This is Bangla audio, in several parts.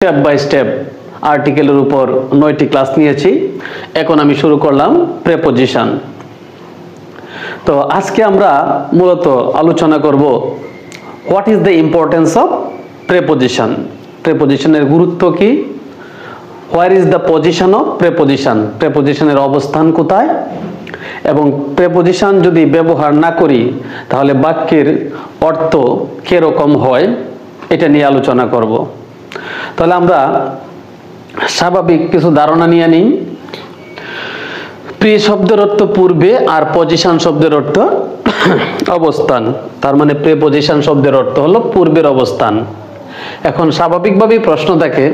স্টেপ বাই স্টেপ আর্টিকেলের উপর 9টি ক্লাস নিয়েছি। এখন আমি শুরু করলাম প্রেপোজিশন। তো আজকে আমরা মূলত আলোচনা করব what is the importance of preposition. প্রেপোজিশনের গুরুত্ব কি, where is the position of preposition, প্রেপোজিশনের অবস্থান কোথায়, এবং প্রেপোজিশন যদি ব্যবহার না করি তাহলে বাক্যের অর্থ কিরকম হয়, এটা নিয়ে আলোচনা করব। তাহলে আমরা স্বাভাবিক কিছু ধারণা নিয়ে নিই। প্রি শব্দের অর্থ পূর্বে আর পজিশন শব্দের অর্থ অবস্থান। তার মানে প্রেপোজিশন শব্দের অর্থ হলো পূর্বের অবস্থান। এখন স্বাভাবিকভাবেই প্রশ্ন থাকে,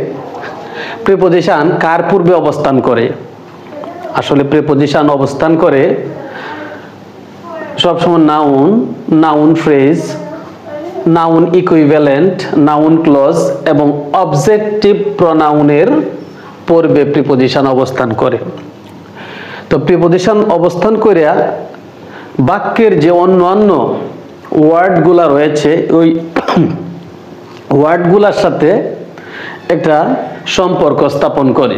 প্রেপোজিশন কার পূর্বে অবস্থান করে? আসলে প্রেপোজিশন অবস্থান করে সবসময় noun, noun phrase, noun equivalent, noun clause এবং অবজেক্টিভ প্রনাউনের পূর্বে প্রিপোজিশন অবস্থান করে। তো প্রিপোজিশন অবস্থান করে বাক্যের যে অন্যান্য ওয়ার্ডগুলা রয়েছে ওই ওয়ার্ডগুলার সাথে একটা সম্পর্ক স্থাপন করে।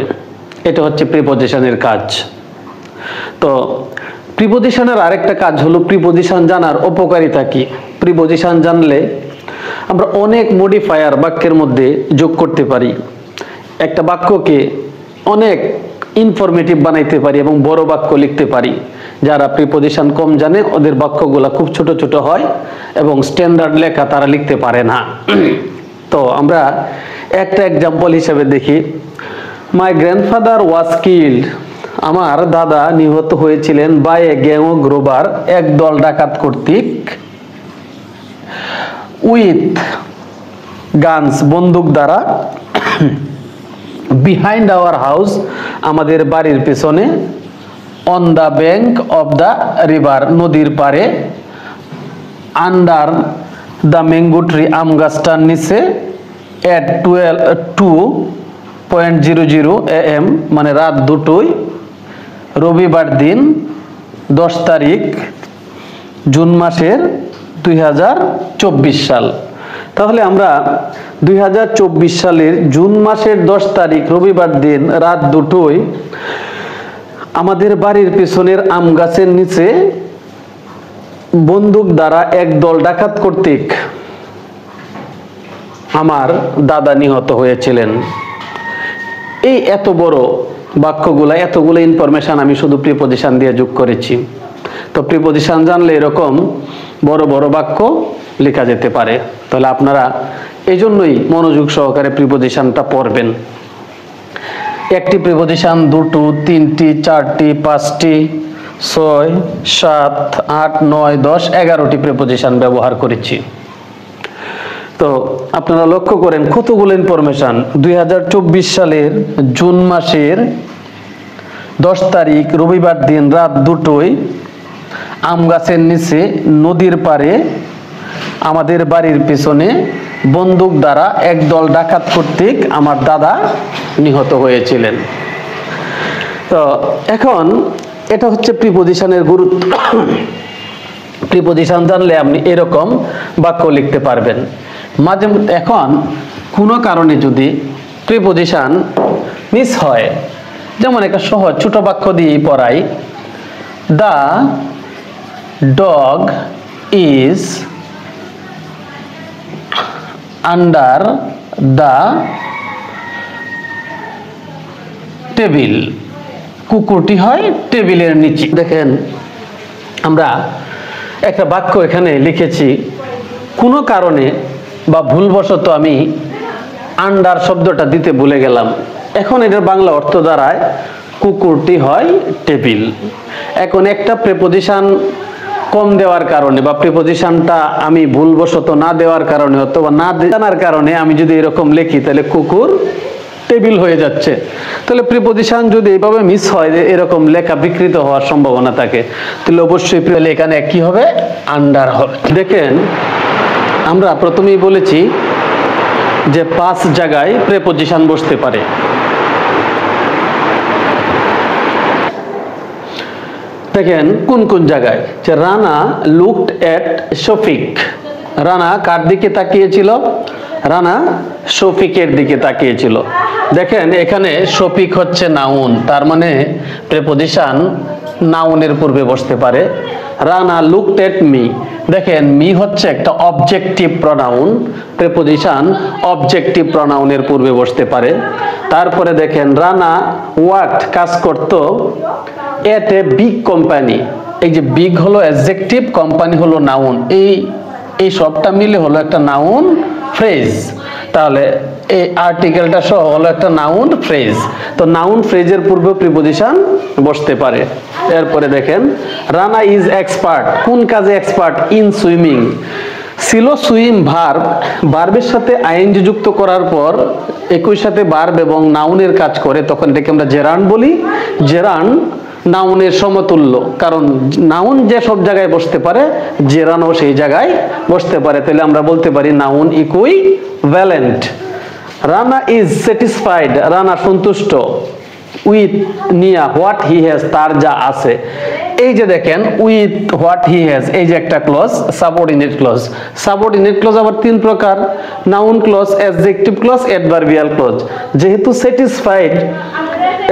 এটা হচ্ছে প্রিপোজিশনের কাজ। তো প্রিপোজিশনের আরেকটা কাজ হলো প্রিপোজিশন জানার উপকারিতা কি। প্রিপোজিশন জানলে আমরা অনেক মডিফায়ার বাক্যের মধ্যে যোগ করতে পারি, একটা বাক্যকে অনেক ইনফরমেটিভ বানাইতে পারি এবং বড় বাক্য লিখতে পারি। যারা প্রিপোজিশন কম জানে ওদের বাক্যগুলা খুব ছোট ছোট হয় এবং স্ট্যান্ডার্ড লেখা তারা লিখতে পারে না। তো আমরা একটা এক্সাম্পল হিসেবে দেখি, মাই গ্র্যান্ডফাদার ওয়াজ কিল্ড, আমার দাদা নিহত হয়েছিলেন বাই এ গ্যাং অফ রোবার, একদল ডাকাত কর্তৃক, উইথ গানস, বন্দুক দ্বারা, বিহাইন্ড আওয়ার হাউস, আমাদের বাড়ির পেছনে, on the bank of the river, নদীর পারে, আন্ডার দ্য ম্যাঙ্গো ট্রি, আম গাছটার নিচে, এট 2:00 AM, মানে রাত 2টোয়, রবিবার দিন 10 তারিখ জুন মাসের 2024 সাল। তাহলে আমরা 2024 সালের জুন মাসের 10 তারিখ রবিবার দিন রাত 2টোয় আমাদের বাড়ির পেছনের আম গাছের নিচে বন্দুক দ্বারা একদল ডাকাত কর্তৃক আমার দাদা নিহত হয়েছিলেন। এই এত বড় বাক্যগুলা, এতগুলো ইনফরমেশন আমি শুধু প্রিপোজিশন দিয়ে যোগ করেছি। তো প্রিপোজিশন জানলে এরকম বড় বড় বাক্য লেখা যেতে পারে। তাহলে আপনারা এই জন্যই মনোযোগ সহকারে প্রিপোজিশনটা পড়বেন। একটি প্রিপোজিশন 2টো, 3টি, 4টি, 5টি, 6, 7, 8, 9, 10, 11টি প্রিপোজিশন ব্যবহার করেছি। তো আপনারা লক্ষ্য করেন কতগুলো ইনফরমেশন। 2024 সালের জুন মাসের 10 তারিখ রবিবার দিন রাত 2টোয় আম গাছের নিচে, নদীর পারে, আমাদের বাড়ির পেছনে, বন্দুক দ্বারা একদল ডাকাত কর্তৃক আমার দাদা নিহত হয়েছিলেন। তো এখন এটা হচ্ছে প্রিপোজিশনের গুরুত্ব। প্রিপোজিশন জানলে আপনি এরকম বাক্য লিখতে পারবেন। মাঝে এখন কোনো কারণে যদি প্রিপোজিশন মিস হয়, যেমন একটা সহজ ছোট বাক্য দিয়ে পড়াই, the dog is under the table, কুকুরটি হয় টেবিলের নিচে। দেখেন আমরা একটা বাক্য এখানে লিখেছি, কোনো কারণে বা ভুলবশত আমি আন্ডার শব্দটা দিতে ভুলে গেলাম। এখন এটার বাংলা অর্থ দাঁড়ায় কুকুরটি হয় টেবিল। এখন একটা প্রিপোজিশন কম দেওয়ার কারণে বা প্রিপোজিশনটা আমি ভুলবশত না দেওয়ার কারণে অথবা না জানার কারণে আমি যদি এরকম লিখি তাহলে কুকুর টেবিল হয়ে যাচ্ছে। তাহলে প্রিপোজিশন যদি এইভাবে মিস হয়, যে এরকম লেখা বিকৃত হওয়ার সম্ভাবনা থাকে, তাহলে অবশ্যই এখানে কি হবে, আন্ডার হবে। দেখেন আমরা প্রথমেই বলেছি যে 5 জায়গায় প্রিপোজিশন বসতে পারে। দেখেন কোন কোন জায়গায়, যে রানা লুকড এট শফিক, রানা কার দিকে তাকিয়েছিল, রানা শফিকের দিকে তাকিয়েছিল। দেখেন এখানে শফিক হচ্ছে নাউন, তার মানে প্রিপজিশন নাউনের পূর্বে বসতে পারে। রানা লুকড এট মি, দেখেন মি হচ্ছে একটা অবজেক্টিভ প্রনাউন, প্রিপজিশন অবজেক্টিভ প্রনাউনের পূর্বে বসতে পারে। তারপরে দেখেন রানা ওয়ার্কড, কাজ করত, এট এ বিগ কোম্পানি, এই যে বিগ হলো অ্যাডজেক্টিভ, কোম্পানি হলো নাউন, এই সবটা মিলে হলো একটা নাউন ফ্রেজ। তাহলে এই আর্টিকেলটা সহ হলো একটা নাউন ফ্রেজ। তো নাউন ফ্রেজের পূর্বে প্রিপজিশন বসতে পারে। এরপরে দেখেন রানা ইজ এক্সপার্ট, কোন কাজে এক্সপার্ট? In swimming. ছিল সুইম ভার্ব, ভার্বের সাথে আইএনজি যুক্ত করার পর একই সাথে ভার্ব এবং নাউনের কাজ করে, তখন এটাকে আমরা জেরান্ড বলি। জেরান্ড নাউনের সমতুল্য, কারণ নাউন যে সব জায়গায় বসতে পারে, জেরানও সেই জায়গায় বসতে পারে। তাহলে আমরা বলতে পারি noun equivalent. Rana is satisfied, Rana সন্তুষ্ট, উইথ নিয়া হোয়াট হি হ্যাজ, তার যা আছে। এই যে দেখেন উইথ হোয়াট হি হ্যাজ, এই যে একটা clause, subordinate clause. Subordinate clause আবার তিন প্রকার, noun clause, adjective clause, adverbial clause. যেহেতু স্যাটিসফাইড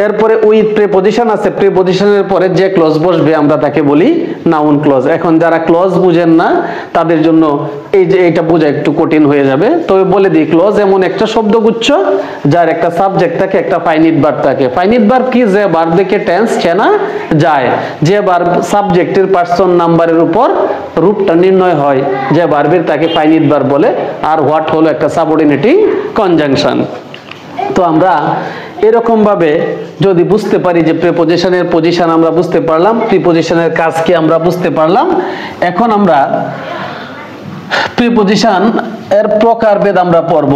এরপরে উইথ প্রিপজিশন আছে, প্রিপজিশনের পরে যে ক্লজ বসবে আমরা তাকে বলি নাউন ক্লজ। এখন যারা ক্লজ বুঝেন না তাদের জন্য এই যে এটা বোঝা একটু কঠিন হয়ে যাবে, তবে বলে দিই ক্লজ এমন একটা শব্দগুচ্ছ যার একটা সাবজেক্ট থাকে, একটা ফাইনিট ভার্ব থাকে। ফাইনিট ভার্ব কি? যে ভার্ব দেখে টেন্স চেনা যায়, যে ভার্ব সাবজেক্টের পার্সন নাম্বারের উপর রূপটা নির্ণয় হয়, যে ভার্বের তাকে ফাইনিট ভার্ব বলে। আর হোয়াট হলো একটা সাবঅর্ডিনেটিং কনজাংশন। তো আমরা এরকম ভাবে যদি বুঝতে পারি যে প্রিপজিশনের পজিশন আমরা বুঝতে পারলাম, প্রিপজিশনের কাজ কি আমরা বুঝতে পারলাম, এখন আমরা প্রিপজিশন এর প্রকারভেদ আমরা পড়ব।